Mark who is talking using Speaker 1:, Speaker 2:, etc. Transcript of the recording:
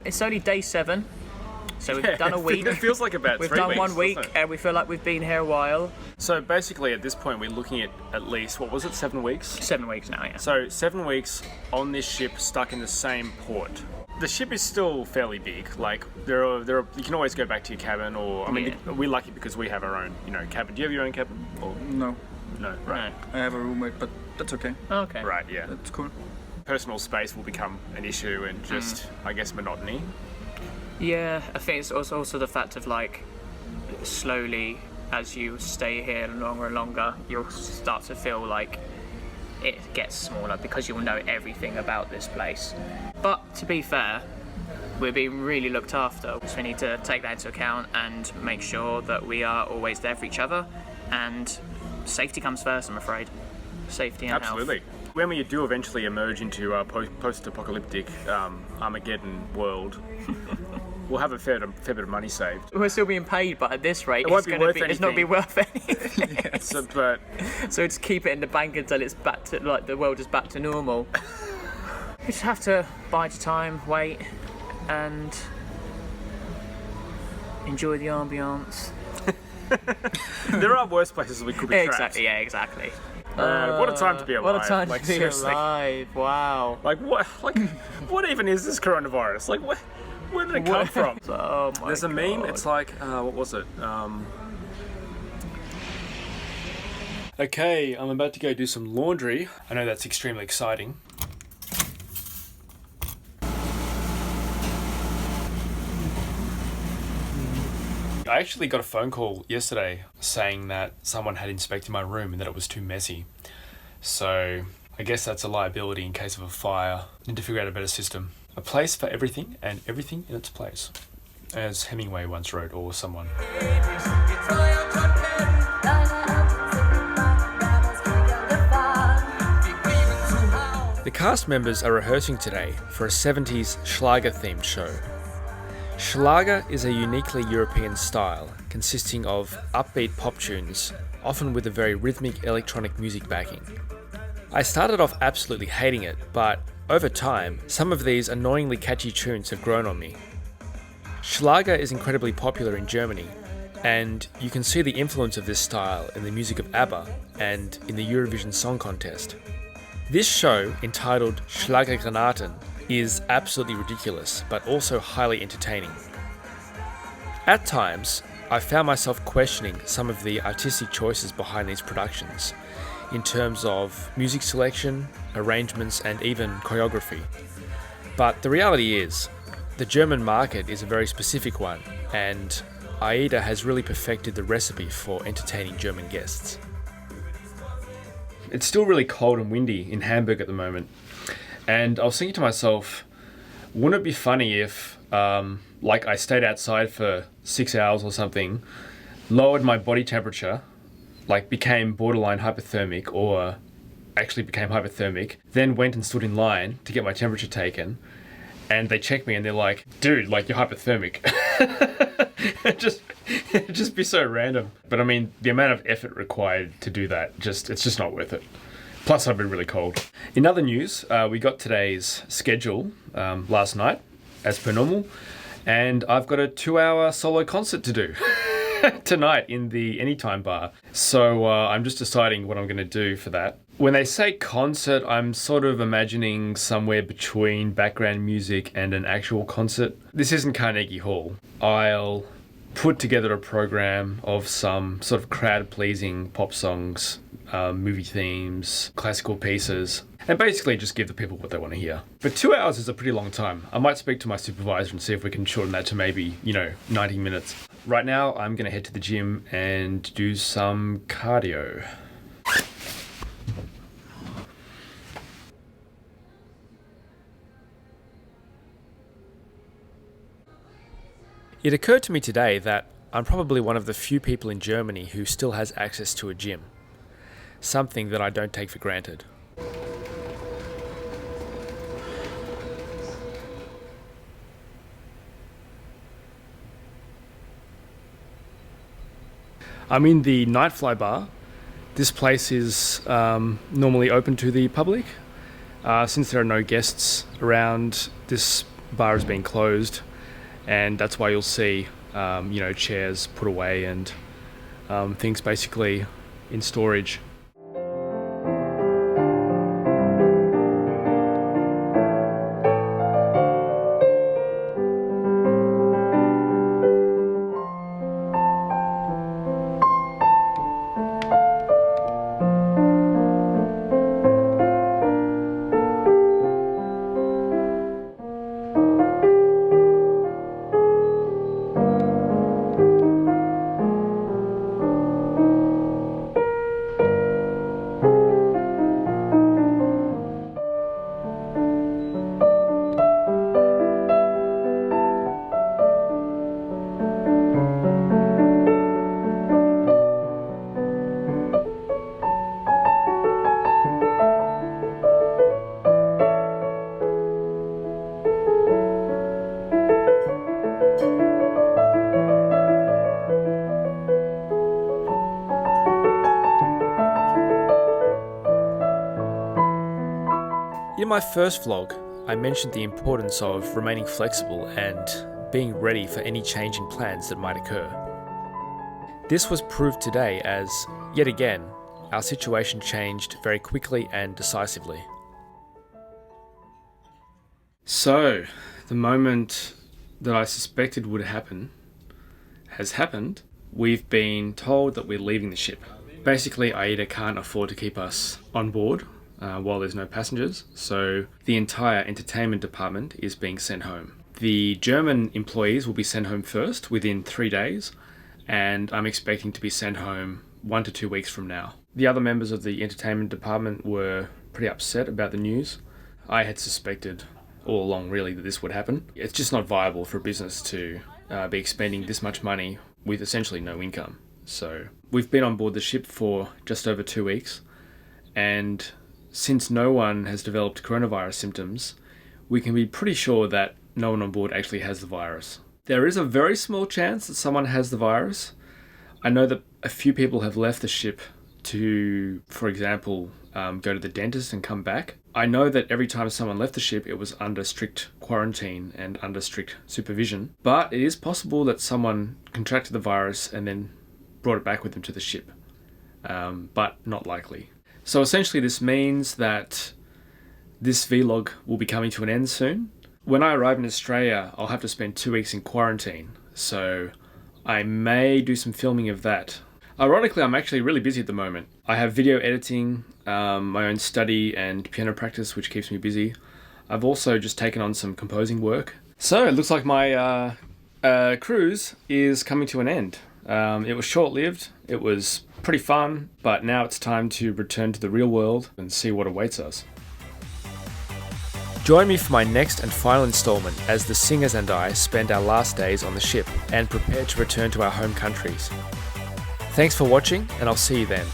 Speaker 1: It's only day 7, so we've done a week.
Speaker 2: It feels like about 3 weeks.
Speaker 1: We've done 1 week,
Speaker 2: doesn't it?
Speaker 1: and we feel like we've been here a while.
Speaker 2: So basically, at this point, we're looking at least, what was it, 7 weeks?
Speaker 1: 7 weeks now, yeah.
Speaker 2: So 7 weeks on this ship, stuck in the same port. The ship is still fairly big. Like there are you can always go back to your cabin, or I mean, we're lucky because we have our own, cabin. Do you have your own cabin? Or
Speaker 3: No,
Speaker 2: no, right?
Speaker 3: I have a roommate, but that's okay.
Speaker 1: Okay.
Speaker 2: Right, yeah.
Speaker 3: That's cool.
Speaker 2: Personal space will become an issue, and just I guess monotony.
Speaker 1: Yeah, I think it's also the fact of like, slowly as you stay here longer and longer, you'll start to feel like it gets smaller because you'll know everything about this place. But to be fair, we're being really looked after, so we need to take that into account and make sure that we are always there for each other, and safety comes first, I'm afraid. Safety and
Speaker 2: Absolutely.
Speaker 1: health.
Speaker 2: When we do eventually emerge into a post-apocalyptic Armageddon world, we'll have a fair bit of money saved.
Speaker 1: We're still being paid, but at this rate,
Speaker 2: It won't
Speaker 1: it's not be worth anything.
Speaker 2: Yes. But
Speaker 1: So just keep it in the bank until it's back to, like, the world is back to normal. You just have to bide your time, wait, and enjoy the ambience.
Speaker 2: there are worse places we could be trapped.
Speaker 1: Exactly, yeah, exactly.
Speaker 2: What a time to be alive.
Speaker 1: What a time
Speaker 2: like,
Speaker 1: to be
Speaker 2: seriously.
Speaker 1: alive, wow.
Speaker 2: Like what? Like what even is this coronavirus? Like where did it come from?
Speaker 1: Oh my
Speaker 2: There's a meme.
Speaker 1: God.
Speaker 2: It's like what was it? Okay, I'm about to go do some laundry. I know that's extremely exciting. I actually got a phone call yesterday saying that someone had inspected my room and that it was too messy. So I guess that's a liability in case of a fire. Need to figure out a better system. A place for everything and everything in its place. As Hemingway once wrote, or someone. The cast members are rehearsing today for a 70s Schlager-themed show. Schlager is a uniquely European style, consisting of upbeat pop tunes, often with a very rhythmic electronic music backing. I started off absolutely hating it, but over time, some of these annoyingly catchy tunes have grown on me. Schlager is incredibly popular in Germany, and you can see the influence of this style in the music of ABBA and in the Eurovision Song Contest. This show, entitled Schlagergranaten, is absolutely ridiculous, but also highly entertaining. At times, I found myself questioning some of the artistic choices behind these productions, in terms of music selection, arrangements, and even choreography. But the reality is, the German market is a very specific one, and AIDA has really perfected the recipe for entertaining German guests. It's still really cold and windy in Hamburg at the moment. And I was thinking to myself, wouldn't it be funny if, I stayed outside for 6 hours or something, lowered my body temperature, became borderline hypothermic, or actually became hypothermic, then went and stood in line to get my temperature taken, and they checked me and they're like, dude, you're hypothermic. It'd just be so random. But I mean, the amount of effort required to do that, it's just not worth it. Plus, I've been really cold. In other news, we got today's schedule last night, as per normal, and I've got a 2-hour solo concert to do tonight in the Anytime Bar. So I'm just deciding what I'm going to do for that. When they say concert, I'm sort of imagining somewhere between background music and an actual concert. This isn't Carnegie Hall. I'll put together a program of some sort of crowd-pleasing pop songs, movie themes, classical pieces, and basically just give the people what they want to hear. But 2 hours is a pretty long time. I might speak to my supervisor and see if we can shorten that to maybe, 90 minutes. Right now, I'm going to head to the gym and do some cardio. It occurred to me today that I'm probably one of the few people in Germany who still has access to a gym. Something that I don't take for granted. I'm in the Nightfly Bar. This place is normally open to the public. Since there are no guests around, this bar has been closed, and that's why you'll see chairs put away and things basically in storage. In my first vlog, I mentioned the importance of remaining flexible and being ready for any changing plans that might occur. This was proved today as, yet again, our situation changed very quickly and decisively. So, the moment that I suspected would happen has happened. We've been told that we're leaving the ship. Basically, AIDA can't afford to keep us on board while there's no passengers, so the entire entertainment department is being sent home. The German employees will be sent home first within 3 days, and I'm expecting to be sent home 1 to 2 weeks from now. The other members of the entertainment department were pretty upset about the news. I had suspected all along really that this would happen. It's just not viable for a business to be expending this much money with essentially no income. So we've been on board the ship for just over 2 weeks, and since no one has developed coronavirus symptoms, we can be pretty sure that no one on board actually has the virus. There is a very small chance that someone has the virus. I know that a few people have left the ship to, for example, go to the dentist and come back. I know that every time someone left the ship, it was under strict quarantine and under strict supervision. But it is possible that someone contracted the virus and then brought it back with them to the ship. But not likely. So essentially this means that this vlog will be coming to an end soon. When I arrive in Australia, I'll have to spend 2 weeks in quarantine, so I may do some filming of that. Ironically, I'm actually really busy at the moment. I have video editing, my own study and piano practice, which keeps me busy. I've also just taken on some composing work. So it looks like my cruise is coming to an end. It was short-lived, it was pretty fun, but now it's time to return to the real world and see what awaits us. Join me for my next and final installment as the singers and I spend our last days on the ship and prepare to return to our home countries. Thanks for watching, and I'll see you then.